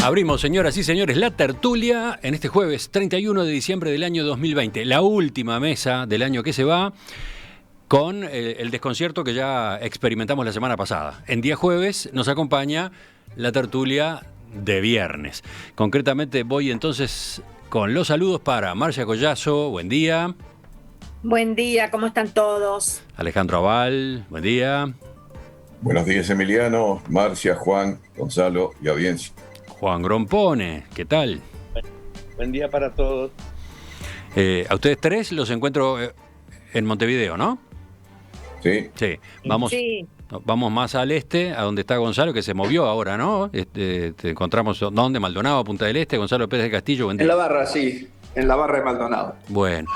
Abrimos, señoras y señores, la tertulia en este jueves 31 de diciembre del año 2020. La última mesa del año que se va con el desconcierto que ya experimentamos la semana pasada. En día jueves nos acompaña la tertulia de viernes. Concretamente voy entonces con los saludos para Marcia Collazo, buen día. Buen día, ¿cómo están todos? Alejandro Aval, buen día. Buenos días, Emiliano, Marcia, Juan, Gonzalo y audiencia. Juan Grompone, ¿qué tal? Buen día para todos. A ustedes tres los encuentro en Montevideo, ¿no? Sí. Sí. Vamos más al este, a donde está Gonzalo, que se movió ahora, ¿no? Te encontramos, ¿dónde? Maldonado, Punta del Este, Gonzalo Pérez de Castillo. Buen día. En la barra, sí, en la barra de Maldonado. Bueno,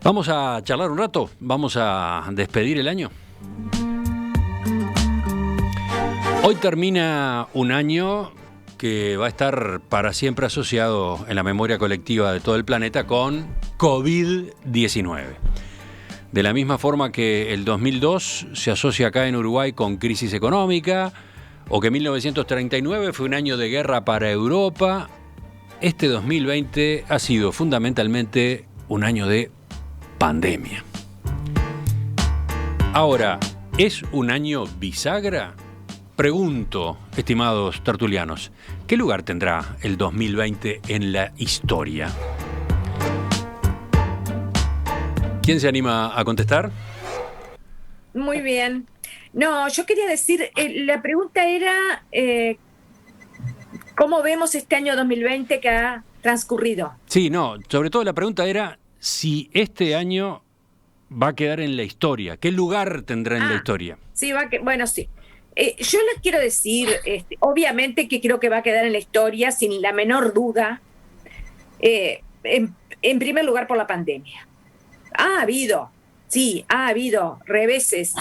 vamos a charlar un rato, vamos a despedir el año. Hoy termina un año que va a estar para siempre asociado en la memoria colectiva de todo el planeta con COVID-19. De la misma forma que el 2002 se asocia acá en Uruguay con crisis económica, o que 1939 fue un año de guerra para Europa, este 2020 ha sido fundamentalmente un año de pandemia. Ahora, ¿es un año bisagra? Pregunto, estimados tertulianos, ¿qué lugar tendrá el 2020 en la historia? ¿Quién se anima a contestar? Muy bien. No, yo quería decir, la pregunta era, ¿cómo vemos este año 2020 que ha transcurrido? Sí, no, sobre todo la pregunta era si este año va a quedar en la historia. ¿Qué lugar tendrá en la historia? Sí, bueno, sí. Yo les quiero decir, obviamente que creo que va a quedar en la historia, sin la menor duda, en primer lugar por la pandemia. Ha habido reveses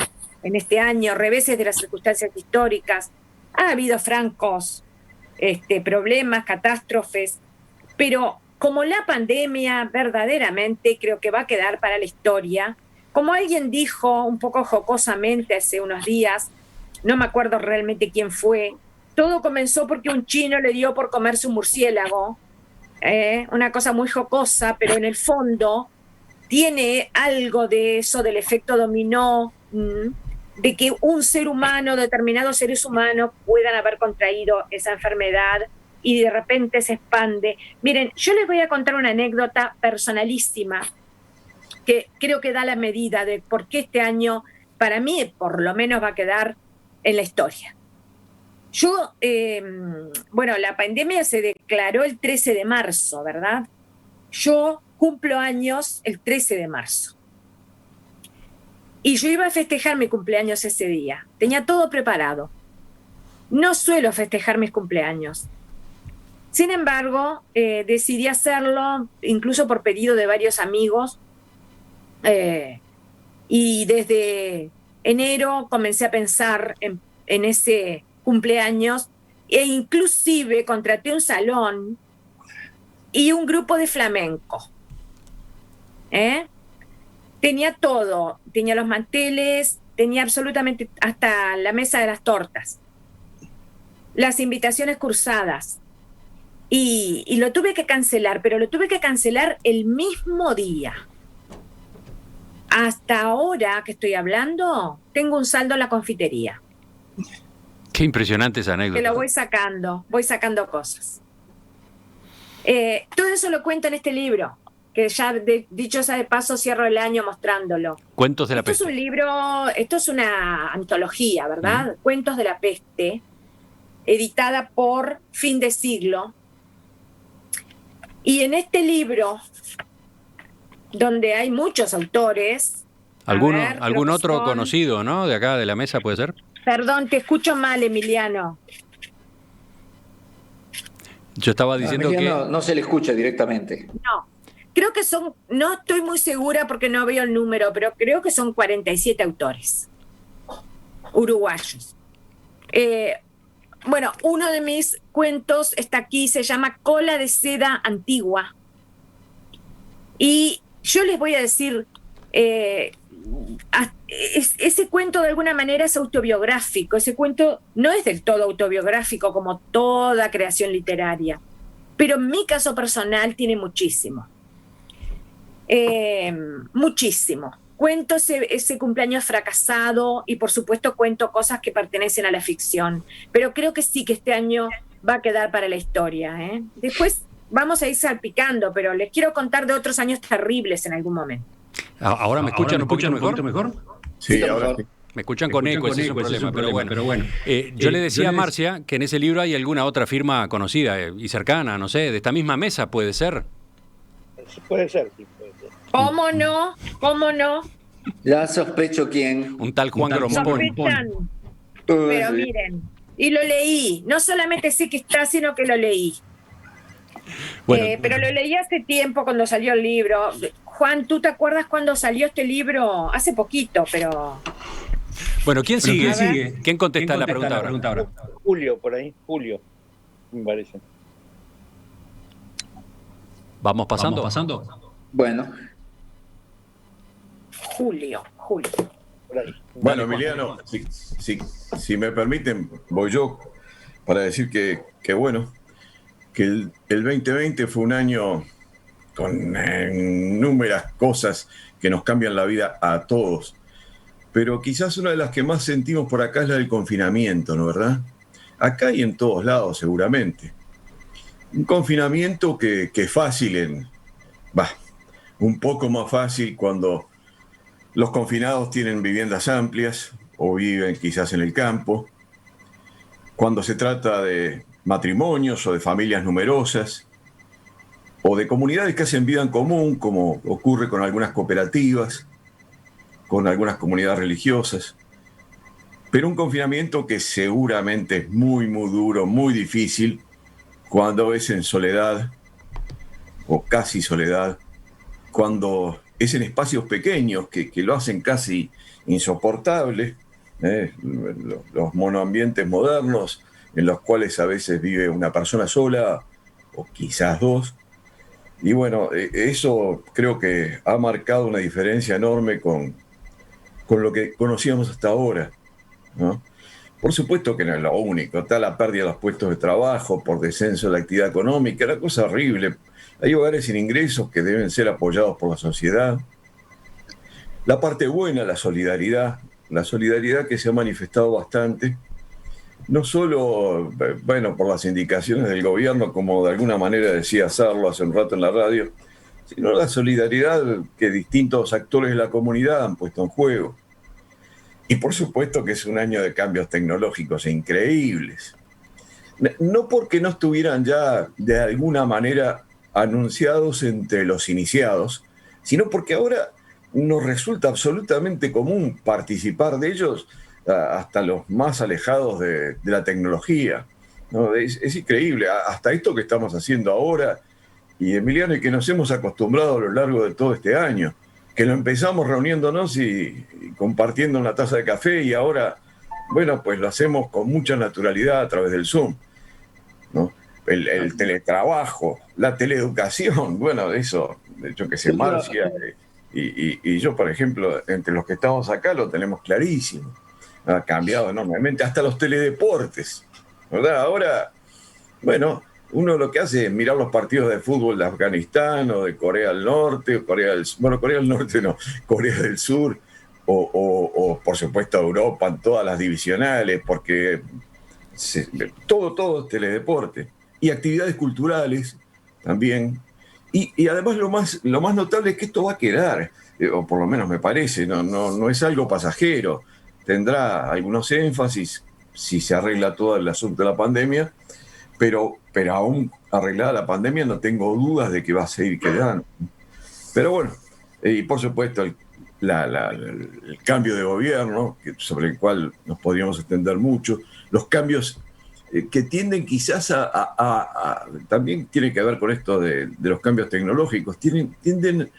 en este año, reveses de las circunstancias históricas, ha habido francos problemas, catástrofes, pero como la pandemia verdaderamente creo que va a quedar para la historia, como alguien dijo un poco jocosamente hace unos días, no me acuerdo realmente quién fue, todo comenzó porque un chino le dio por comerse un murciélago, una cosa muy jocosa, pero en el fondo tiene algo de eso, del efecto dominó, de que un ser humano, determinados seres humanos puedan haber contraído esa enfermedad y de repente se expande. Miren, yo les voy a contar una anécdota personalísima que creo que da la medida de por qué este año, para mí, por lo menos va a quedar en la historia. Yo, la pandemia se declaró el 13 de marzo, ¿verdad? Yo cumplo años el 13 de marzo. Y yo iba a festejar mi cumpleaños ese día. Tenía todo preparado. No suelo festejar mis cumpleaños. Sin embargo, decidí hacerlo, incluso por pedido de varios amigos. Y desde enero comencé a pensar en ese cumpleaños e inclusive contraté un salón y un grupo de flamenco. Tenía todo, tenía los manteles, tenía absolutamente hasta la mesa de las tortas, las invitaciones cursadas y lo tuve que cancelar, pero lo tuve que cancelar el mismo día. Hasta ahora que estoy hablando, tengo un saldo en la confitería. Qué impresionante esa anécdota. Que lo voy sacando cosas. Todo eso lo cuento en este libro, que ya dicho sea de paso cierro el año mostrándolo. Cuentos de la Peste. Esto es un libro, esto es una antología, ¿verdad? Cuentos de la Peste, editada por Fin de Siglo. Y en este libro, donde hay muchos autores. ¿Algún otro conocido, ¿no? De acá de la mesa puede ser. Perdón, te escucho mal, Emiliano. Yo estaba diciendo Emiliano, no se le escucha directamente. No, creo que no estoy muy segura porque no veo el número, pero creo que son 47 autores uruguayos. Uno de mis cuentos está aquí, se llama Cola de Seda Antigua. Y yo les voy a decir, ese cuento de alguna manera es autobiográfico, ese cuento no es del todo autobiográfico como toda creación literaria, pero en mi caso personal tiene muchísimo. Muchísimo. Cuento ese cumpleaños fracasado y por supuesto cuento cosas que pertenecen a la ficción, pero creo que sí que este año va a quedar para la historia, ¿eh? Después vamos a ir salpicando, pero les quiero contar de otros años terribles en algún momento. ¿Ahora me escuchan un poquito mejor? Sí, ahora sí. Me escuchan con eco, ese es un problema, pero bueno. Yo le decía a Marcia que en ese libro hay alguna otra firma conocida y cercana, no sé, de esta misma mesa, ¿puede ser? Puede ser, sí, puede ser. ¿Cómo no? ¿Cómo no? Ya sospecho quién. Un tal Juan Grompón. Sospechan. Pero miren, y lo leí, no solamente sé que está, sino que lo leí. Bueno, Pero lo leí hace tiempo cuando salió el libro. Juan, ¿tú te acuerdas cuando salió este libro? Hace poquito, pero... bueno, ¿quién sigue? A ver. ¿Quién contesta la pregunta ahora? Julio, por ahí, Julio, me parece. ¿Vamos pasando? Bueno, Julio. Por ahí. Bueno, Emiliano, si me permiten, voy yo para decir que bueno, que el 2020 fue un año con inúmeras cosas que nos cambian la vida a todos. Pero quizás una de las que más sentimos por acá es la del confinamiento, ¿no verdad? Acá y en todos lados, seguramente. Un confinamiento que es fácil un poco más fácil cuando los confinados tienen viviendas amplias o viven quizás en el campo, cuando se trata de matrimonios o de familias numerosas, o de comunidades que hacen vida en común, como ocurre con algunas cooperativas, con algunas comunidades religiosas. Pero un confinamiento que seguramente es muy, muy duro, muy difícil, cuando es en soledad, o casi soledad, cuando es en espacios pequeños que lo hacen casi insoportable, los monoambientes modernos, en los cuales a veces vive una persona sola, o quizás dos. Y bueno, eso creo que ha marcado una diferencia enorme con lo que conocíamos hasta ahora, ¿no? Por supuesto que no es lo único, está la pérdida de los puestos de trabajo por descenso de la actividad económica, una cosa horrible. Hay hogares sin ingresos que deben ser apoyados por la sociedad. La parte buena, la solidaridad que se ha manifestado bastante, no solo, bueno, por las indicaciones del gobierno, como de alguna manera decía Sarlo hace un rato en la radio, sino la solidaridad que distintos actores de la comunidad han puesto en juego. Y por supuesto que es un año de cambios tecnológicos increíbles. No porque no estuvieran ya de alguna manera anunciados entre los iniciados, sino porque ahora nos resulta absolutamente común participar de ellos hasta los más alejados de la tecnología, ¿no? Es increíble, hasta esto que estamos haciendo ahora, y Emiliano, y que nos hemos acostumbrado a lo largo de todo este año, que lo empezamos reuniéndonos y compartiendo una taza de café, y ahora, bueno, pues lo hacemos con mucha naturalidad a través del Zoom, ¿no? El teletrabajo, la teleeducación, bueno, eso, yo que sé, Marcia y yo, por ejemplo, entre los que estamos acá lo tenemos clarísimo. Ha cambiado enormemente, hasta los teledeportes, ¿verdad? Ahora, bueno, uno lo que hace es mirar los partidos de fútbol de Afganistán o de Corea del Norte, o Corea del Norte no, Corea del Sur, o por supuesto Europa en todas las divisionales, porque todo es teledeporte. Y actividades culturales también. Y además lo más notable es que esto va a quedar, o por lo menos me parece, no es algo pasajero. Tendrá algunos énfasis si se arregla todo el asunto de la pandemia, pero aún arreglada la pandemia no tengo dudas de que va a seguir quedando. Pero bueno, y por supuesto el cambio de gobierno, sobre el cual nos podríamos extender mucho, los cambios que tienden quizás también tiene que ver con esto de los cambios tecnológicos, tienden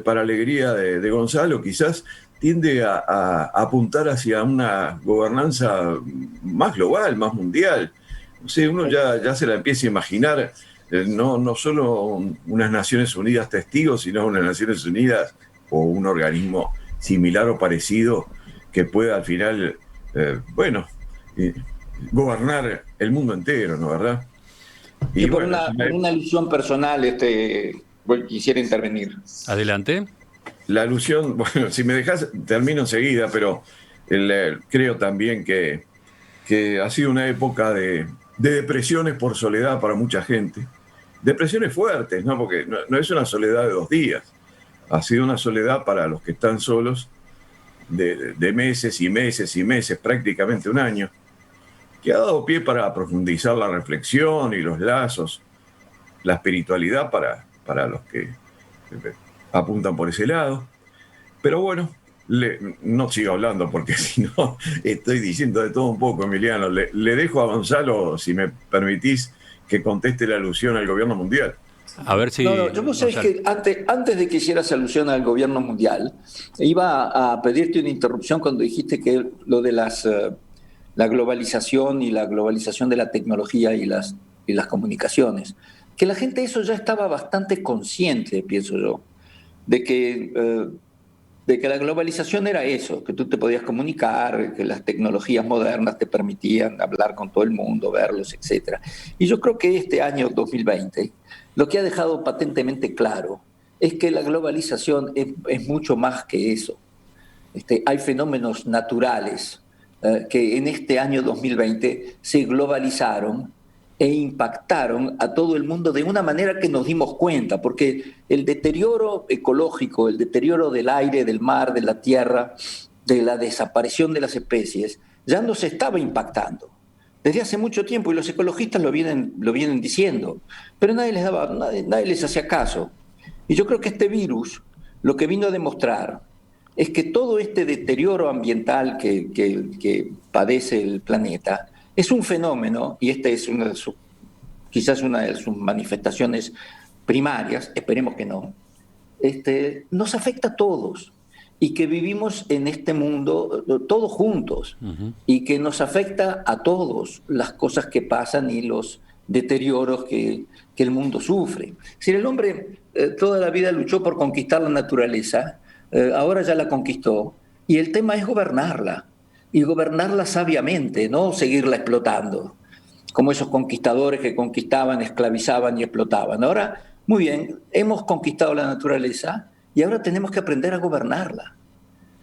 para alegría de Gonzalo, quizás tiende a apuntar hacia una gobernanza más global, más mundial. No sé, uno ya se la empieza a imaginar, no solo unas Naciones Unidas testigos, sino unas Naciones Unidas o un organismo similar o parecido que pueda al final, gobernar el mundo entero, ¿no? ¿Verdad? Y por bueno, por una alusión personal, quisiera intervenir. Adelante. la alusión, bueno, si me dejas, termino enseguida, pero creo también que ha sido una época de depresiones por soledad para mucha gente. Depresiones fuertes, ¿no? Porque no es una soledad de 2 días. Ha sido una soledad para los que están solos de meses y meses y meses, prácticamente un año, que ha dado pie para profundizar la reflexión y los lazos, la espiritualidad para los que apuntan por ese lado. Pero bueno, no sigo hablando porque si no estoy diciendo de todo un poco, Emiliano. Le dejo a Gonzalo, si me permitís, que conteste la alusión al gobierno mundial. A ver si... No, yo vos sabés que antes de que hicieras alusión al gobierno mundial, iba a pedirte una interrupción cuando dijiste que lo de la globalización y la globalización de la tecnología y las comunicaciones, que la gente eso ya estaba bastante consciente, pienso yo, de que la globalización era eso, que tú te podías comunicar, que las tecnologías modernas te permitían hablar con todo el mundo, verlos, etc. Y yo creo que este año 2020 lo que ha dejado patentemente claro es que la globalización es mucho más que eso. Hay fenómenos naturales que en este año 2020 se globalizaron e impactaron a todo el mundo de una manera que nos dimos cuenta, porque el deterioro ecológico, el deterioro del aire, del mar, de la tierra, de la desaparición de las especies, ya nos estaba impactando desde hace mucho tiempo, y los ecologistas lo vienen diciendo, pero nadie les hacía caso. Y yo creo que este virus lo que vino a demostrar es que todo este deterioro ambiental que padece el planeta es un fenómeno, y esta es quizás una de sus manifestaciones primarias, esperemos que no, nos afecta a todos, y que vivimos en este mundo todos juntos, y que nos afecta a todos las cosas que pasan y los deterioros que el mundo sufre. Si el hombre toda la vida luchó por conquistar la naturaleza, ahora ya la conquistó, y el tema es gobernarla, y gobernarla sabiamente, no seguirla explotando, como esos conquistadores que conquistaban, esclavizaban y explotaban. Ahora, muy bien, hemos conquistado la naturaleza y ahora tenemos que aprender a gobernarla.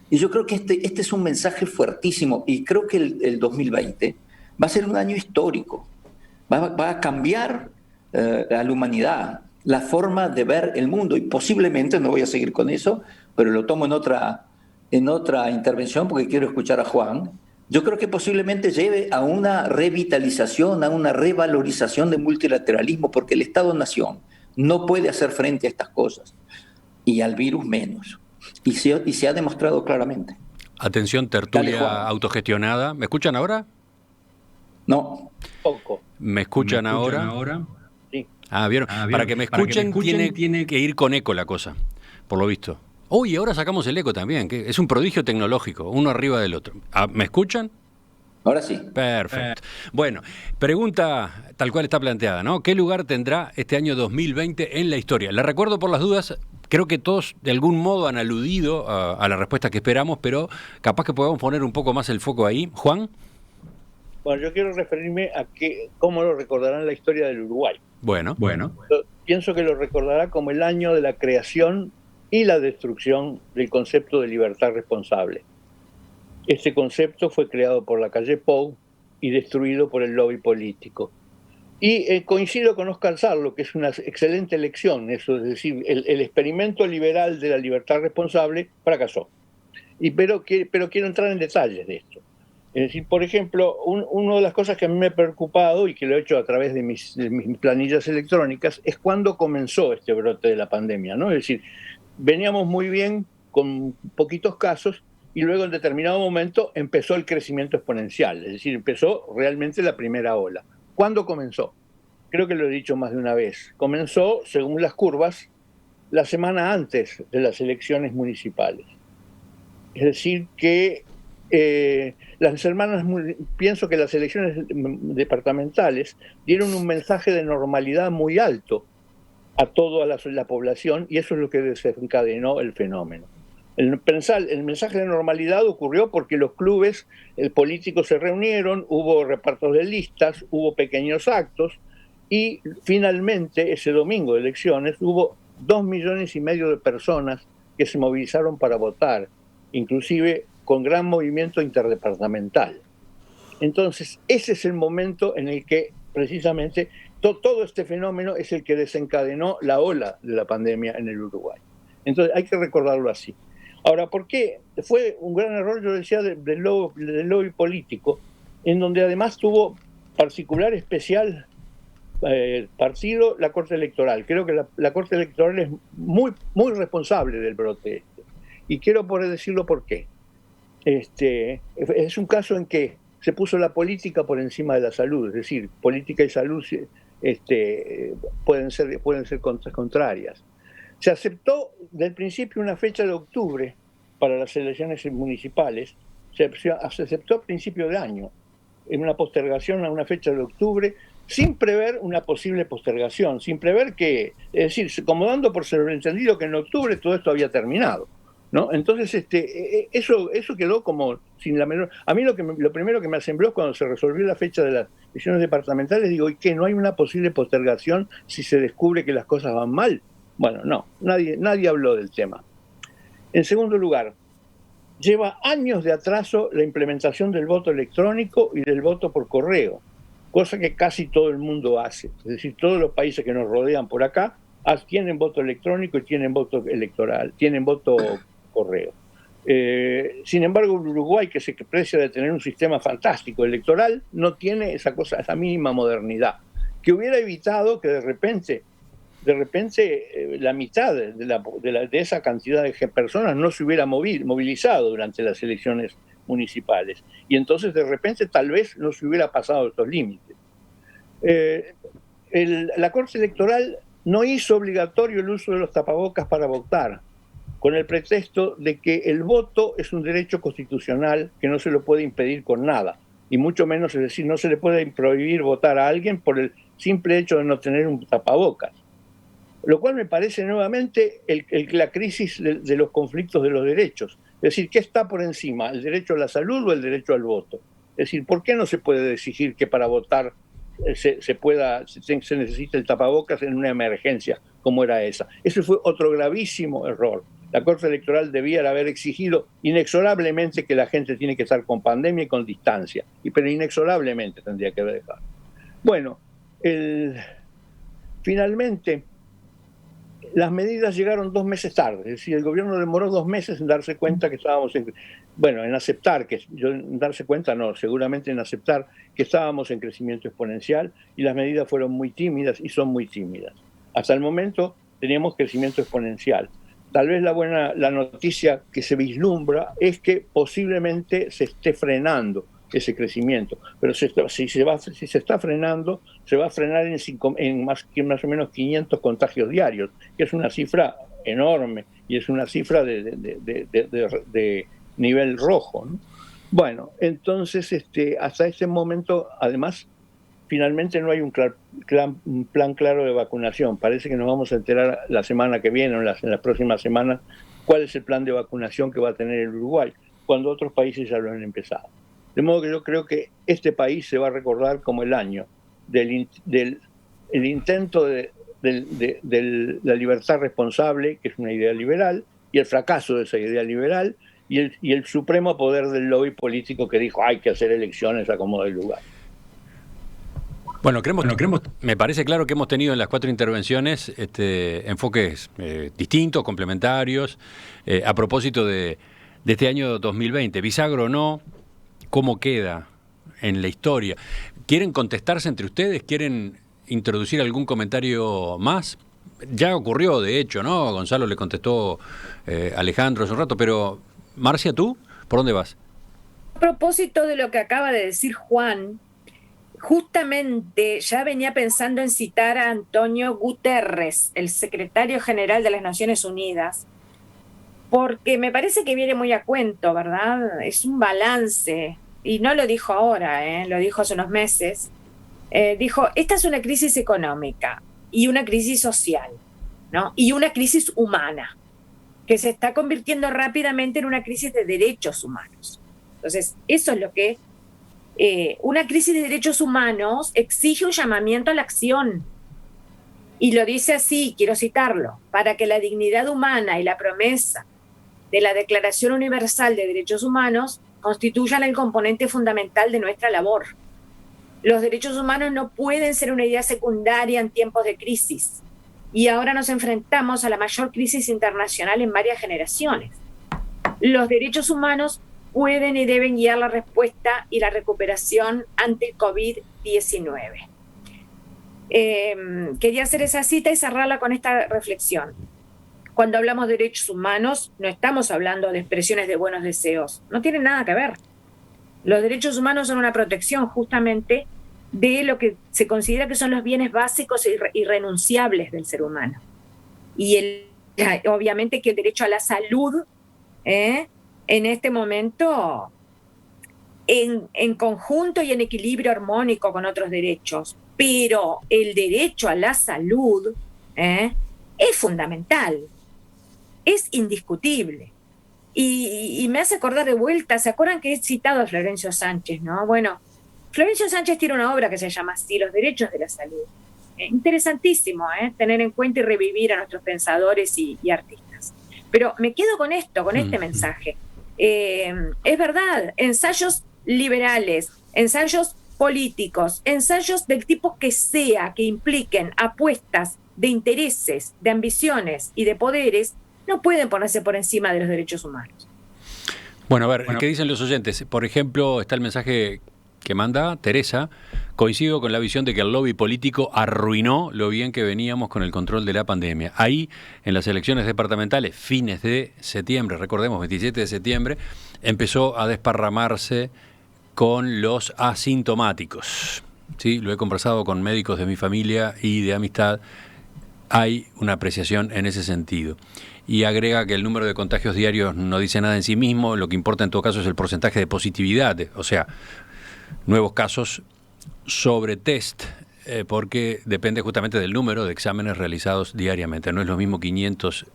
Y yo creo que este es un mensaje fuertísimo, y creo que el 2020 va a ser un año histórico. Va a cambiar a la humanidad, la forma de ver el mundo, y posiblemente, no voy a seguir con eso, pero lo tomo en otra intervención porque quiero escuchar a Juan. Yo creo que posiblemente lleve a una revitalización, a una revalorización del multilateralismo, porque el Estado-nación no puede hacer frente a estas cosas, y al virus menos. Y se ha demostrado claramente. Atención, tertulia autogestionada. ¿Me escuchan ahora? No. Poco. ¿Me escuchan ahora? Sí. ¿Vieron? Para que me escuchen, tiene que ir con eco la cosa, por lo visto. Uy, ahora sacamos el eco también, que es un prodigio tecnológico, uno arriba del otro. ¿Me escuchan? Ahora sí. Perfecto. Bueno, pregunta tal cual está planteada, ¿no? ¿Qué lugar tendrá este año 2020 en la historia? La recuerdo por las dudas, creo que todos de algún modo han aludido a la respuesta que esperamos, pero capaz que podamos poner un poco más el foco ahí. ¿Juan? Bueno, yo quiero referirme a cómo lo recordarán la historia del Uruguay. Bueno. Yo pienso que lo recordará como el año de la creación y la destrucción del concepto de libertad responsable. Este concepto fue creado por la calle Pou y destruido por el lobby político. Y coincido con Oscar Sarlo, que es una excelente elección, eso es decir, el experimento liberal de la libertad responsable fracasó. Pero quiero entrar en detalles de esto. Es decir, por ejemplo, una de las cosas que a mí me ha preocupado, y que lo he hecho a través de mis planillas electrónicas, es cuándo comenzó este brote de la pandemia, ¿no? Es decir, veníamos muy bien con poquitos casos, y luego en determinado momento empezó el crecimiento exponencial, es decir, empezó realmente la primera ola. ¿Cuándo comenzó? Creo que lo he dicho más de una vez. Comenzó, según las curvas, la semana antes de las elecciones municipales. Es decir, que pienso que las elecciones departamentales dieron un mensaje de normalidad muy alto a toda la población, y eso es lo que desencadenó el fenómeno. El mensaje de normalidad ocurrió porque los clubes políticos se reunieron, hubo repartos de listas, hubo pequeños actos y finalmente ese domingo de elecciones hubo 2,5 millones de personas que se movilizaron para votar, inclusive con gran movimiento interdepartamental. Entonces, ese es el momento en el que precisamente todo este fenómeno es el que desencadenó la ola de la pandemia en el Uruguay. Entonces, hay que recordarlo así. Ahora, ¿por qué? Fue un gran error, yo decía, del lobby político, en donde además tuvo particular especial partido la Corte Electoral. Creo que la Corte Electoral es muy, muy responsable del brote este. Y quiero poder decirlo por qué. Es un caso en que se puso la política por encima de la salud, es decir, política y salud pueden ser contrarias. Se aceptó del principio una fecha de octubre para las elecciones municipales, se aceptó a principio de año, en una postergación a una fecha de octubre, sin prever una posible postergación, sin prever que, es decir, como dando por sobreentendido que en octubre todo esto había terminado, ¿no? Entonces, eso quedó como sin la menor... A mí lo primero que me asombró cuando se resolvió la fecha de las elecciones departamentales, digo, ¿y qué? ¿No hay una posible postergación si se descubre que las cosas van mal? Bueno, no, nadie habló del tema. En segundo lugar, lleva años de atraso la implementación del voto electrónico y del voto por correo, cosa que casi todo el mundo hace. Es decir, todos los países que nos rodean por acá tienen voto electrónico y tienen voto electoral, tienen voto correo. Sin embargo, Uruguay, que se precia de tener un sistema fantástico electoral, no tiene esa mínima modernidad, que hubiera evitado que de repente la mitad de esa cantidad de personas no se hubiera movilizado durante las elecciones municipales. Y entonces de repente tal vez no se hubiera pasado estos límites. La Corte Electoral no hizo obligatorio el uso de los tapabocas para votar, con el pretexto de que el voto es un derecho constitucional que no se lo puede impedir con nada, y mucho menos, es decir, no se le puede prohibir votar a alguien por el simple hecho de no tener un tapabocas. Lo cual me parece nuevamente la crisis de los conflictos de los derechos. Es decir, ¿qué está por encima? ¿El derecho a la salud o el derecho al voto? Es decir, ¿por qué no se puede exigir que para votar se necesite el tapabocas en una emergencia como era esa? Ese fue otro gravísimo error. La Corte Electoral debiera haber exigido inexorablemente que la gente tiene que estar con pandemia y con distancia, pero inexorablemente tendría que haber dejado. Bueno, finalmente las medidas llegaron 2 meses tarde, es decir, el gobierno demoró 2 meses en darse cuenta que estábamos seguramente en aceptar que estábamos en crecimiento exponencial, y las medidas fueron muy tímidas y son muy tímidas. Hasta el momento teníamos crecimiento exponencial. Tal vez la noticia que se vislumbra es que posiblemente se esté frenando ese crecimiento, pero si se está frenando, se va a frenar en más o menos 500 contagios diarios, que es una cifra enorme y es una cifra de nivel rojo, ¿no? Bueno, entonces hasta este momento, además, finalmente no hay un plan claro de vacunación. Parece que nos vamos a enterar la semana que viene o en las próximas semanas cuál es el plan de vacunación que va a tener el Uruguay, cuando otros países ya lo han empezado. De modo que yo creo que este país se va a recordar como el año del intento de la libertad responsable, que es una idea liberal, y el fracaso de esa idea liberal, y el supremo poder del lobby político que dijo hay que hacer elecciones a como del lugar. Bueno, me parece claro que hemos tenido en las 4 intervenciones enfoques distintos, complementarios, a propósito de este año 2020. Bisagra o no, ¿cómo queda en la historia? ¿Quieren contestarse entre ustedes? ¿Quieren introducir algún comentario más? Ya ocurrió, de hecho, ¿no? Gonzalo le contestó Alejandro hace un rato, pero Marcia, ¿tú? ¿Por dónde vas? A propósito de lo que acaba de decir Juan, justamente ya venía pensando en citar a Antonio Guterres, el secretario general de las Naciones Unidas, porque me parece que viene muy a cuento, ¿verdad? Es un balance, y no lo dijo ahora, lo dijo hace unos meses. Dijo, esta es una crisis económica y una crisis social, ¿no? Y una crisis humana. que se está convirtiendo rápidamente en una crisis de derechos humanos. Entonces, eso es lo que una crisis de derechos humanos exige un llamamiento a la acción. Y lo dice así, quiero citarlo: para que la dignidad humana y la promesa de la Declaración Universal de Derechos Humanos constituyan el componente fundamental de nuestra labor. Los derechos humanos no pueden ser una idea secundaria en tiempos de crisis. Y ahora nos enfrentamos a la mayor crisis internacional en varias generaciones. Los derechos humanos pueden y deben guiar la respuesta y la recuperación ante el COVID-19. Quería hacer esa cita y cerrarla con esta reflexión. Cuando hablamos de derechos humanos, no estamos hablando de expresiones de buenos deseos. No tienen nada que ver. Los derechos humanos son una protección justamente de lo que se considera que son los bienes básicos e irrenunciables del ser humano. Y obviamente que el derecho a la salud, en este momento, en conjunto y en equilibrio armónico con otros derechos, pero el derecho a la salud es fundamental, es indiscutible. Y me hace acordar de vuelta, ¿se acuerdan que he citado a Florencio Sánchez, no? Bueno, Florencio Sánchez tiene una obra que se llama así, Los derechos de la salud. Interesantísimo, tener en cuenta y revivir a nuestros pensadores y artistas. Pero me quedo con esto, con este mensaje. Es verdad, ensayos liberales, ensayos políticos, ensayos del tipo que sea, que impliquen apuestas de intereses, de ambiciones y de poderes, no pueden ponerse por encima de los derechos humanos. Bueno, a ver, ¿qué dicen los oyentes? Por ejemplo, está el mensaje que manda Teresa: coincido con la visión de que el lobby político arruinó lo bien que veníamos con el control de la pandemia. Ahí, en las elecciones departamentales, fines de septiembre, recordemos, 27 de septiembre, empezó a desparramarse con los asintomáticos. ¿Sí? Lo he conversado con médicos de mi familia y de amistad. Hay una apreciación en ese sentido. Y agrega que el número de contagios diarios no dice nada en sí mismo, lo que importa en todo caso es el porcentaje de positividad, o sea, nuevos casos sobre test, porque depende justamente del número de exámenes realizados diariamente. No es lo mismo 500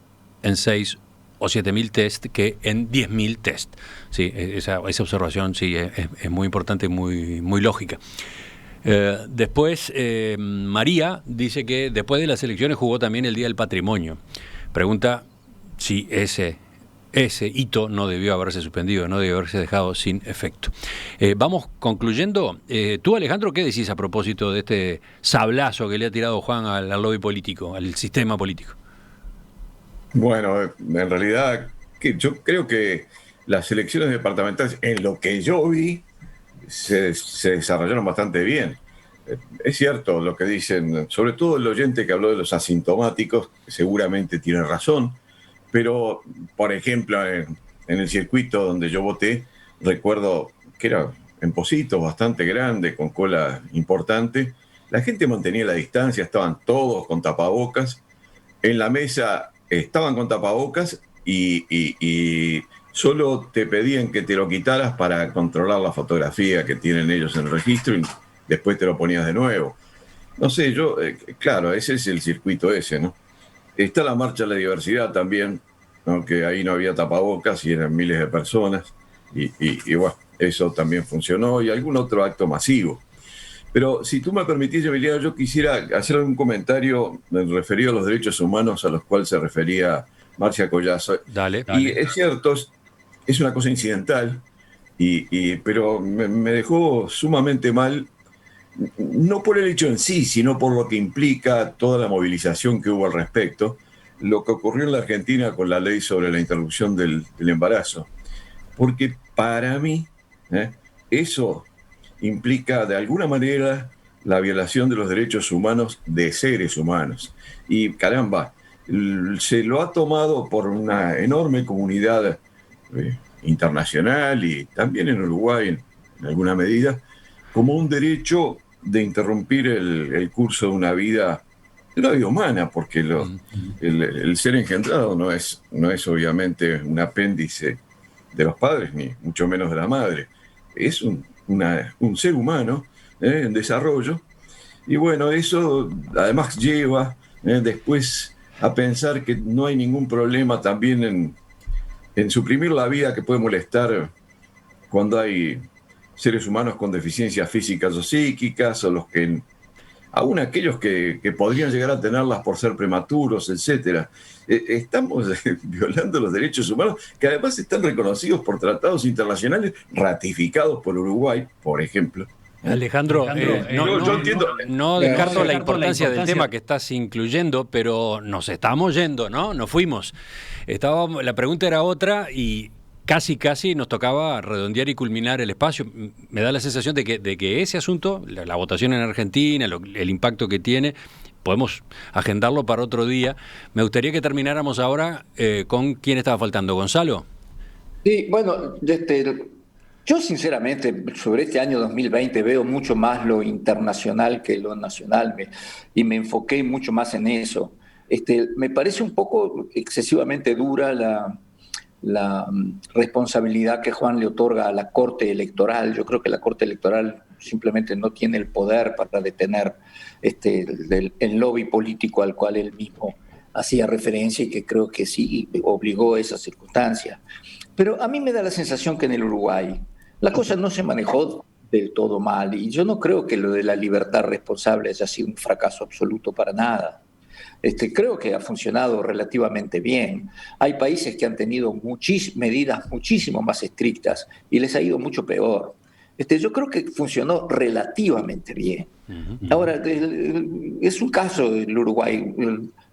en 6 o 7.000 test que en 10.000 test. Sí, esa observación sí es muy importante y muy lógica. Después, María dice que después de las elecciones jugó también el Día del Patrimonio. Pregunta si ese hito no debió haberse suspendido, no debió haberse dejado sin efecto. Vamos concluyendo. Tú, Alejandro, ¿qué decís a propósito de este sablazo que le ha tirado Juan al lobby político, al sistema político? Bueno, en realidad yo creo que las elecciones departamentales, en lo que yo vi, se desarrollaron bastante bien. Es cierto lo que dicen, sobre todo el oyente que habló de los asintomáticos, que seguramente tiene razón, pero, por ejemplo, en el circuito donde yo voté, recuerdo que era en Pocitos, bastante grande, con cola importante. La gente mantenía la distancia, estaban todos con tapabocas. En la mesa estaban con tapabocas y solo te pedían que te lo quitaras para controlar la fotografía que tienen ellos en el registro y después te lo ponías de nuevo. No sé, claro, ese es el circuito ese, ¿no? Está la Marcha de la Diversidad también, ¿no? Que ahí no había tapabocas y eran miles de personas. Y bueno, eso también funcionó, y algún otro acto masivo. Pero si tú me permitís, Emiliano, yo quisiera hacer un comentario referido a los derechos humanos a los cuales se refería Marcia Collazo. Dale. Y es cierto, es una cosa incidental, pero me dejó sumamente mal, no por el hecho en sí, sino por lo que implica toda la movilización que hubo al respecto, lo que ocurrió en la Argentina con la ley sobre la interrupción del embarazo. Porque para mí, eso implica de alguna manera la violación de los derechos humanos de seres humanos. Y caramba, se lo ha tomado por una enorme comunidad internacional y también en Uruguay en alguna medida, como un derecho de interrumpir el curso de una vida humana, porque el ser engendrado no es obviamente un apéndice de los padres, ni mucho menos de la madre. Es un ser humano en desarrollo, y bueno, eso además lleva después a pensar que no hay ningún problema también en suprimir la vida que puede molestar cuando hay seres humanos con deficiencias físicas o psíquicas, o los que, aún aquellos que podrían llegar a tenerlas por ser prematuros, etcétera. Estamos violando los derechos humanos, que además están reconocidos por tratados internacionales ratificados por Uruguay, por ejemplo. Alejandro, yo entiendo. No descarto la importancia del tema que estás incluyendo, pero nos estamos yendo, ¿no? Nos fuimos. La pregunta era otra y casi nos tocaba redondear y culminar el espacio. Me da la sensación de que ese asunto, la votación en Argentina, el impacto que tiene, podemos agendarlo para otro día. Me gustaría que termináramos ahora con quién estaba faltando. ¿Gonzalo? Sí, bueno, yo sinceramente sobre este año 2020 veo mucho más lo internacional que lo nacional y me enfoqué mucho más en eso. Me parece un poco excesivamente dura la responsabilidad que Juan le otorga a la Corte Electoral. Yo creo que la Corte Electoral simplemente no tiene el poder para detener el lobby político al cual él mismo hacía referencia y que creo que sí obligó a esa circunstancia. Pero a mí me da la sensación que en el Uruguay la cosa no se manejó del todo mal y yo no creo que lo de la libertad responsable haya sido un fracaso absoluto para nada. Creo que ha funcionado relativamente bien. Hay países que han tenido medidas muchísimo más estrictas y les ha ido mucho peor. Yo creo que funcionó relativamente bien. Ahora, es un caso del Uruguay.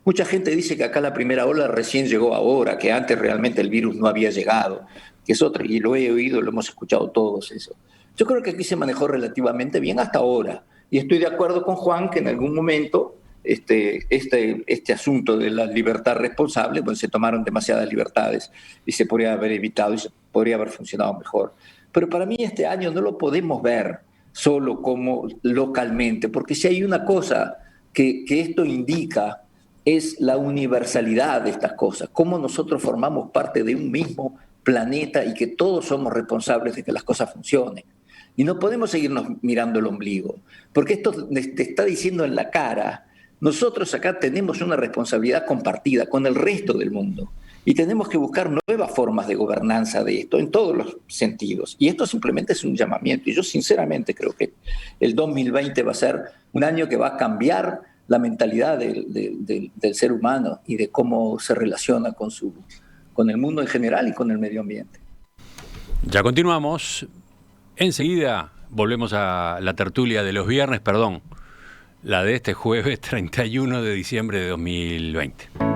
Mucha gente dice que acá la primera ola recién llegó ahora, que antes realmente el virus no había llegado, que es otra, y lo he oído, lo hemos escuchado todos eso. Yo creo que aquí se manejó relativamente bien hasta ahora, y estoy de acuerdo con Juan que en algún momento este asunto de la libertad responsable, pues se tomaron demasiadas libertades y se podría haber evitado y se podría haber funcionado mejor. Pero para mí este año no lo podemos ver solo como localmente, porque si hay una cosa que esto indica es la universalidad de estas cosas, cómo nosotros formamos parte de un mismo planeta y que todos somos responsables de que las cosas funcionen. Y no podemos seguirnos mirando el ombligo, porque esto te está diciendo en la cara, nosotros acá tenemos una responsabilidad compartida con el resto del mundo y tenemos que buscar nuevas formas de gobernanza de esto en todos los sentidos. Y esto simplemente es un llamamiento. Y yo sinceramente creo que el 2020 va a ser un año que va a cambiar la mentalidad del ser humano y de cómo se relaciona con el mundo en general y con el medio ambiente. Ya continuamos. Enseguida volvemos a la tertulia de los viernes, la de este jueves 31 de diciembre de 2020.